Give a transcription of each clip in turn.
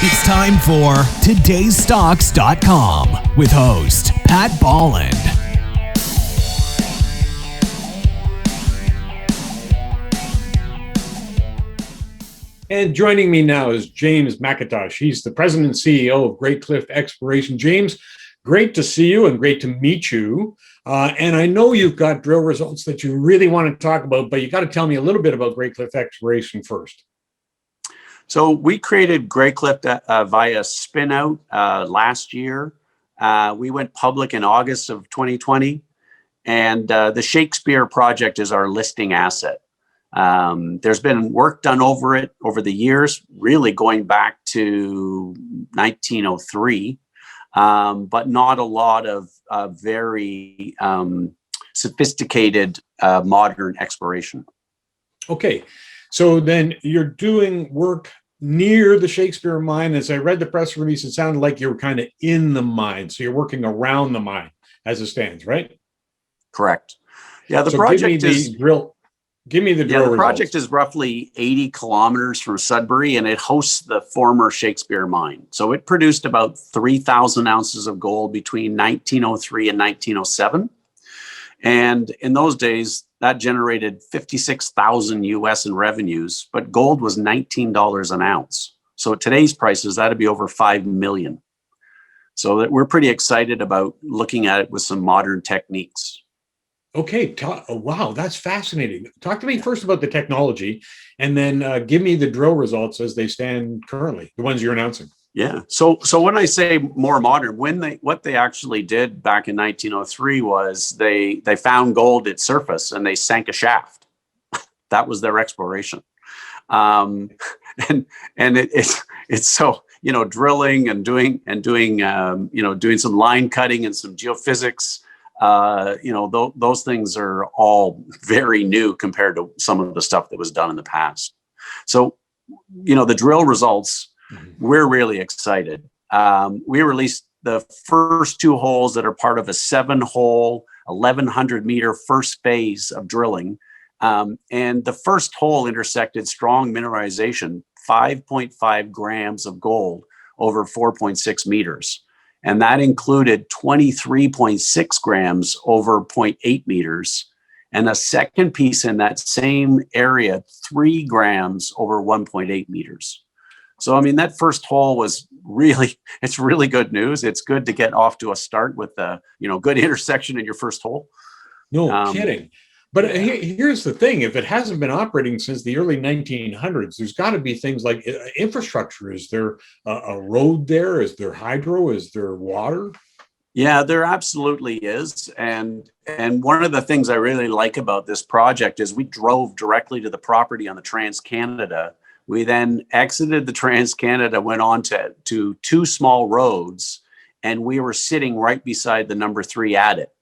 It's time for todaysstocks.com with host Pat Bolland. And joining me now is James MacIntosh. He's the president and CEO of Graycliff Exploration. James, great to see you and great to meet you. And I know you've got drill results that you really want to talk about, but you got to tell me a little bit about Graycliff Exploration first. So we created Graycliff via spin-out last year. We went public in August of 2020, and the Shakespeare project is our listing asset. There's been work done over it over the years, really going back to 1903, but not a lot of very sophisticated modern exploration. Okay, so then you're doing work near the Shakespeare mine. As I read the press release, it sounded like you were kind of in the mine. So you're working around the mine as it stands, right? Correct. Yeah, the so project is... Give me the drill the results. project is roughly 80 kilometers from Sudbury, and it hosts the former Shakespeare mine. So it produced about 3,000 ounces of gold between 1903 and 1907. And in those days, that generated 56,000 US in revenues, but gold was $19 an ounce. So at today's prices, that'd be over 5 million. So that we're pretty excited about looking at it with some modern techniques. Okay, wow, that's fascinating. Talk to me first about the technology, and then give me the drill results as they stand currently, the ones you're announcing. Yeah. So when I say more modern, what they actually did back in 1903 was they found gold at surface and they sank a shaft. That was their exploration. And it's so, drilling and doing some line cutting and some geophysics. Those things are all very new compared to some of the stuff that was done in the past. So, the drill results, we're really excited. We released the first 2 holes that are part of a 7-hole, 1,100 meter first phase of drilling. And the first hole intersected strong mineralization, 5.5 grams of gold over 4.6 meters. And that included 23.6 grams over 0.8 meters. And a second piece in that same area, 3 grams over 1.8 meters. So, that first hole was it's really good news. It's good to get off to a start with a, good intersection in your first hole. No kidding. But here's the thing. If it hasn't been operating since the early 1900s, there's got to be things like infrastructure. Is there a road there? Is there hydro? Is there water? Yeah, there absolutely is. And one of the things I really like about this project is we drove directly to the property on the Trans-Canada. We then exited the Trans-Canada, went on to 2 small roads, and we were sitting right beside the number 3 adit,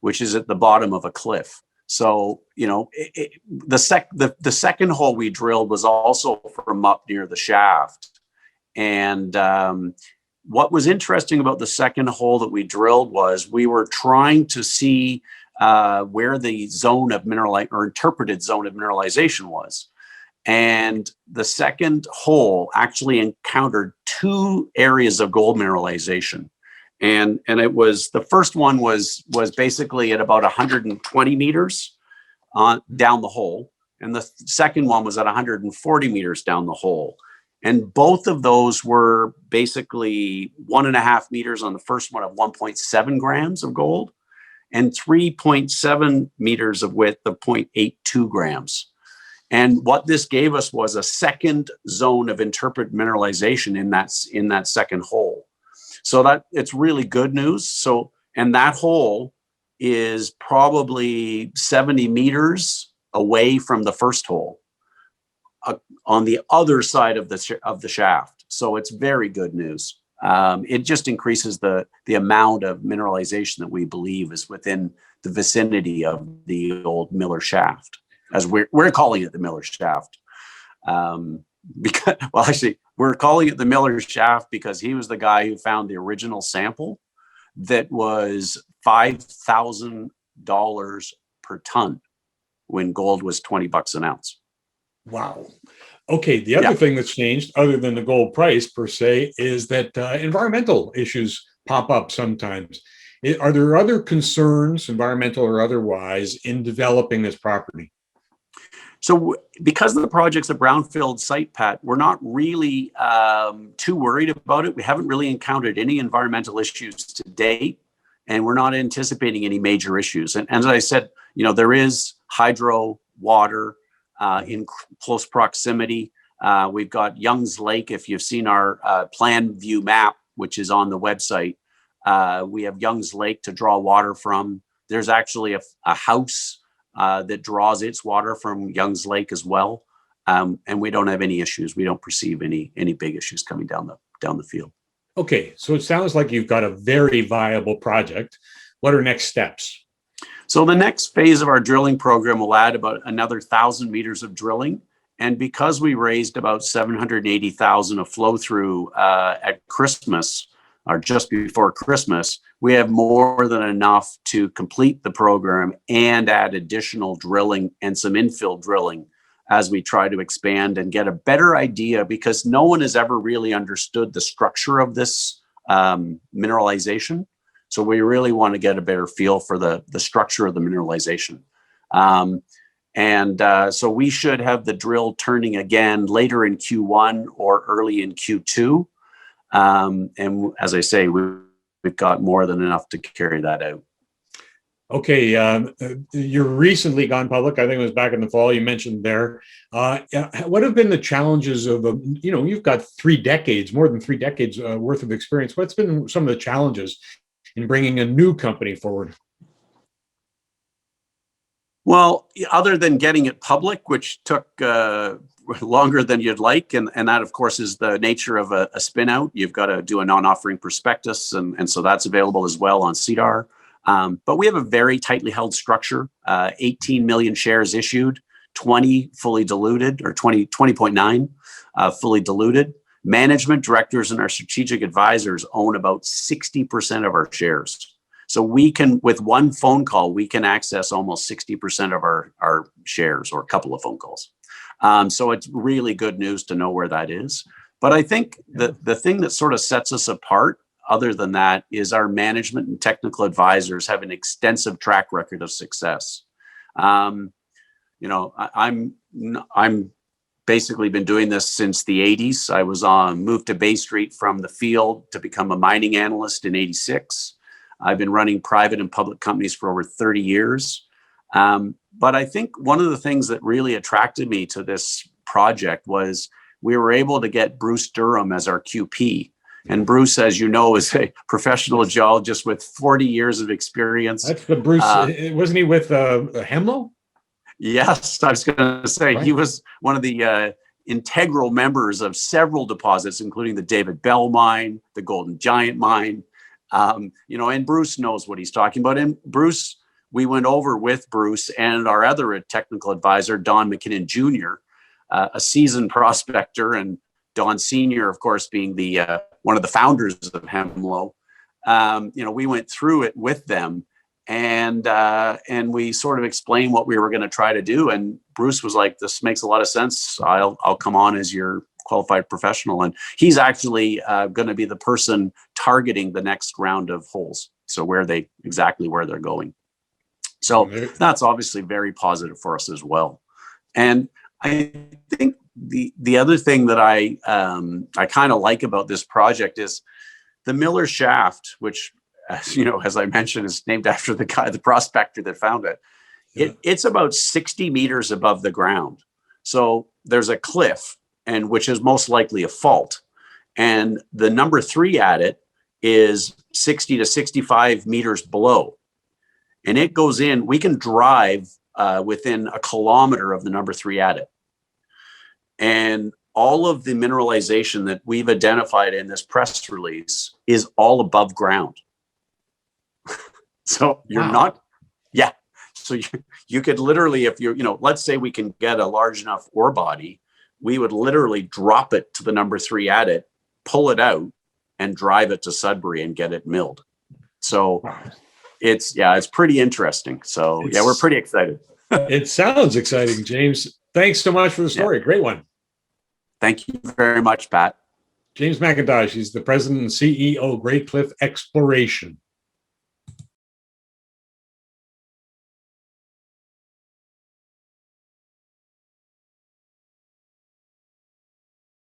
which is at the bottom of a cliff. So, the second hole we drilled was also from up near the shaft. And what was interesting about the second hole that we drilled was we were trying to see where the zone of interpreted zone of mineralization was. And the second hole actually encountered 2 areas of gold mineralization. And it was, the first one was basically at about 120 meters down the hole. And the second one was at 140 meters down the hole. And both of those were basically 1.5 meters on the first one of 1.7 grams of gold and 3.7 meters of width of 0.82 grams. And what this gave us was a second zone of interpreted mineralization in that second hole. So that it's really good news. So, and that hole is probably 70 meters away from the first hole on the other side of the shaft. So it's very good news. It just increases the amount of mineralization that we believe is within the vicinity of the old Miller shaft, as we're calling it the Miller shaft. We're calling it the Miller shaft because he was the guy who found the original sample that was $5,000 per ton when gold was $20 an ounce. Wow. Okay, the other thing that's changed, other than the gold price per se, is that environmental issues pop up sometimes. Are there other concerns, environmental or otherwise, in developing this property? So because the project's a brownfield site, Pat, we're not really too worried about it. We haven't really encountered any environmental issues to date, and we're not anticipating any major issues. And as I said, there is hydro, water in close proximity. We've got Young's Lake. If you've seen our plan view map, which is on the website, we have Young's Lake to draw water from. There's actually a house that draws its water from Young's Lake as well. And we don't have any issues. We don't perceive any big issues coming down the field. Okay, so it sounds like you've got a very viable project. What are next steps? So the next phase of our drilling program will add about another 1,000 meters of drilling. And because we raised about 780,000 of flow through at Christmas, or just before Christmas, we have more than enough to complete the program and add additional drilling and some infill drilling as we try to expand and get a better idea, because no one has ever really understood the structure of this mineralization. So we really want to get a better feel for the structure of the mineralization. So we should have the drill turning again later in Q1 or early in Q2. And as I say, we've got more than enough to carry that out. Okay, you're recently gone public. I think it was back in the fall. You mentioned there. What have been the challenges of, you've got more than 3 decades worth of experience. What's been some of the challenges in bringing a new company forward? Well, other than getting it public, which took longer than you'd like, and that, of course, is the nature of a spin out. You've got to do a non-offering prospectus, and so that's available as well on CDAR. But we have a very tightly held structure, 18 million shares issued, 20 fully diluted, or 20.9 fully diluted. Management directors and our strategic advisors own about 60% of our shares. So we can, with one phone call, we can access almost 60% of our shares, or a couple of phone calls. So it's really good news to know where that is. But I think the thing that sort of sets us apart, other than that, is our management and technical advisors have an extensive track record of success. I'm basically been doing this since the 80s. I was moved to Bay Street from the field to become a mining analyst in 86. I've been running private and public companies for over 30 years. But I think one of the things that really attracted me to this project was we were able to get Bruce Durham as our QP. And Bruce, as you know, is a professional geologist with 40 years of experience. That's the Bruce, wasn't he with Hemlo? Yes, I was going to say, right. He was one of the integral members of several deposits, including the David Bell mine, the Golden Giant mine. And Bruce knows what he's talking about. And Bruce, we went over with Bruce and our other technical advisor, Don McKinnon Jr., a seasoned prospector, and Don Sr., of course, being the one of the founders of Hemlo. We went through it with them, and we sort of explained what we were going to try to do. And Bruce was like, "This makes a lot of sense. I'll come on as your qualified professional." And he's actually going to be the person targeting the next round of holes. So where they're going. So that's obviously very positive for us as well. And I think the other thing that I kind of like about this project is the Miller Shaft, which, as I mentioned, is named after the prospector that found it. Yeah. It's about 60 meters above the ground. So there's a cliff, and which is most likely a fault. And the number 3 at it is 60 to 65 meters below. And it goes in, we can drive within a kilometer of the number 3 at it. And all of the mineralization that we've identified in this press release is all above ground. So you're not, yeah. So you could literally, if let's say we can get a large enough ore body, we would literally drop it to the number 3 at it, pull it out, and drive it to Sudbury and get it milled. So it's pretty interesting. So we're pretty excited. It sounds exciting, James. Thanks so much for the story. Yeah. Great one. Thank you very much, Pat. James MacIntosh, he's the president and CEO of Graycliff Exploration.